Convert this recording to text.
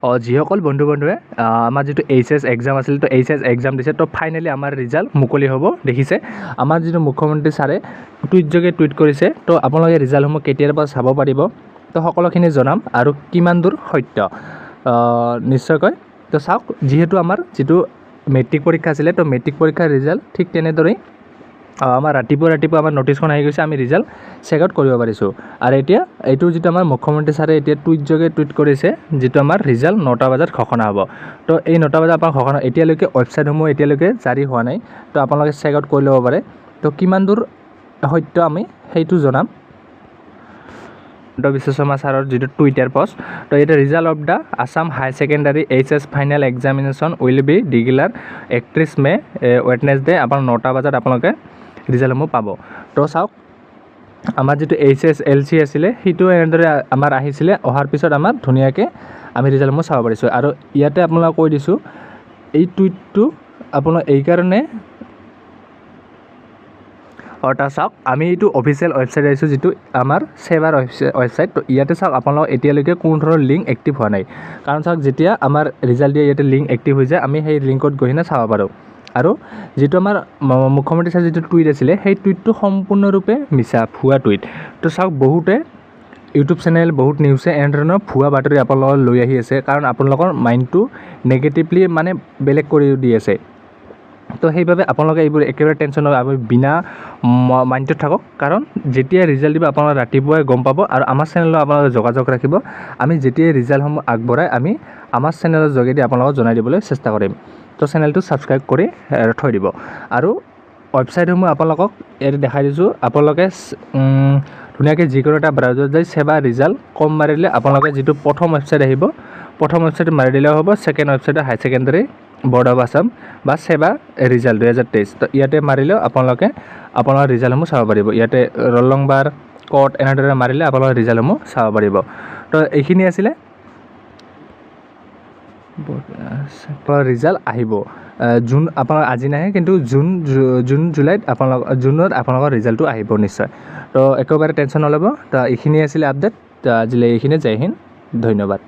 যিসকল বন্ধুৱে আমাৰ যিটো এইচএছ এক্সাম আছিল তো এইচএছ এক্সাম দিছে তো ফাইনেলি আমাৰ ৰিজাল্ট মুকলি হ'ব দেখিছে আমাৰ যিটো মুখ্যমন্ত্ৰী ছাৰে টুইটযোগে টুইট কৰিছে তো আপোনালোকে ৰিজাল্টসমূহ কেতিয়াৰ পৰা চাব পাৰিব তো সকলোখিনি জনাম আৰু কিমান দূৰ সত্য নিশ্চয়কৈ তো চাওক যিহেতু আমাৰ যিটো মেট্ৰিক পৰীক্ষা আছিলে তো মেট্ৰিক পৰীক্ষাৰ ৰিজাল্ট ঠিক তেনেদৰেই আমাৰ ৰাতিপুৱা আমাৰ নটিছখন আহি গৈছে আমি ৰিজাল্ট চেক আউট কৰিব পাৰিছোঁ আৰু এতিয়া এইটো যিটো আমাৰ মুখ্যমন্ত্ৰী ছাৰে এতিয়া টুইটযোগে টুইট কৰিছে যিটো আমাৰ ৰিজাল্ট 9টা বজাত ঘোষণা হ'ব তো এই 9টা বজাত আপোনাৰ ঘোষণা এতিয়ালৈকে ৱেবছাইটসমূহ এতিয়ালৈকে জাৰি হোৱা নাই তো আপোনালোকে চেক আউট কৰি ল'ব পাৰে তো কিমান দূৰ সত্য আমি সেইটো জনাম বিশ্ব শৰ্মা ছাৰৰ যিটো টুইটাৰ পষ্ট তো এতিয়া result of the Assam high secondary HS final examination will be declare 31 May Wednesday আপোনাৰ 9টা বজাত আপোনালোকে ৰিজাল্টসমূহ পাব তো চাওক আমাৰ যিটো এইচএছ এলচি আছিলে সেইটো এনেদৰে আমাৰ আহিছিলে অহাৰ পিছত আমাৰ ধুনীয়াকৈ আমি ৰিজাল্টসমূহ চাব পাৰিছোঁ আৰু ইয়াতে আপোনালোকক কৈ দিছোঁ এই টুইটটো আপোনাৰ এইকাৰণে অৰ্থাৎ চাওক আমি এইটো অফিচিয়েল ৱেবছাইট আহিছোঁ যিটো আমাৰ ছেবাৰ ৱেবছাইট তো ইয়াতে চাওক আপোনালোক এতিয়ালৈকে কোনো ধৰণৰ লিংক এক্টিভ হোৱা নাই কাৰণ চাওক যেতিয়া আমাৰ ৰিজাল্ট দিয়ে ইয়াতে লিংক এক্টিভ হৈ যায় আমি সেই লিংকত গৈ কিনে চাব পাৰোঁ আৰু যিটো আমাৰ মুখ্যমন্ত্ৰী ছাৰ যিটো টুইট আছিলে সেই টুইটটো সম্পূৰ্ণৰূপে মিছা ভুৱা টুইট তো চাওক বহুতে ইউটিউব চেনেল বহুত নিউজে এনেধৰণৰ ভুৱা বাতৰি আপোনালোকৰ লৈ আহি আছে কাৰণ আপোনালোকৰ মাইণ্ডটো নেগেটিভলি মানে বেলেগ কৰি দি আছে তো সেইবাবে আপোনালোকে এইবোৰ একেবাৰে টেনশ্যন নল'ব আমি বিনা মাইণ্ডত থাকক কাৰণ যেতিয়া ৰিজাল্ট দিব আপোনালোকে ৰাতিপুৱাই গম পাব আৰু আমাৰ চেনেলত আপোনালোকে যোগাযোগ ৰাখিব আমি যেতিয়াই ৰিজাল্টসমূহ আগবঢ়াই আমি আমাৰ চেনেলৰ যোগেদি আপোনালোকক জনাই দিবলৈ চেষ্টা কৰিম তো চেনেলটো ছাবস্ক্ৰাইব কৰি থৈ দিব আৰু ৱেবছাইটসমূহ আপোনালোকক ইয়াতে দেখাই দিছোঁ আপোনালোকে ধুনীয়াকৈ যিকোনো এটা ব্ৰাউজাৰত যাই ছেবা ৰিজাল্ট কম মাৰিলে আপোনালোকে যিটো প্ৰথম ৱেবছাইট আহিব প্ৰথম ৱেবছাইট মাৰি দিলেও হ'ব second website high secondary board of Assam বা ছেবা ৰিজাল্ট 2023 তো ইয়াতে মাৰিলেও আপোনালোকে আপোনাৰ ৰিজাল্টসমূহ চাব পাৰিব ইয়াতে ৰোল নম্বৰ কোড এনেদৰে মাৰিলে আপোনালোকে ৰিজাল্টসমূহ চাব পাৰিব তো এইখিনি আছিলে ৰিজাল্ট আহিব জুন আপোনাৰ আজি নাহে কিন্তু জুন জুলাইত জুনত আপোনালোকৰ ৰিজাল্টটো আহিব নিশ্চয় তো একেবাৰে টেনশ্যন নল'ব তো এইখিনি আছিলে আপডেট তো আজিলৈ এইখিনি জয় হিন্দ ধন্যবাদ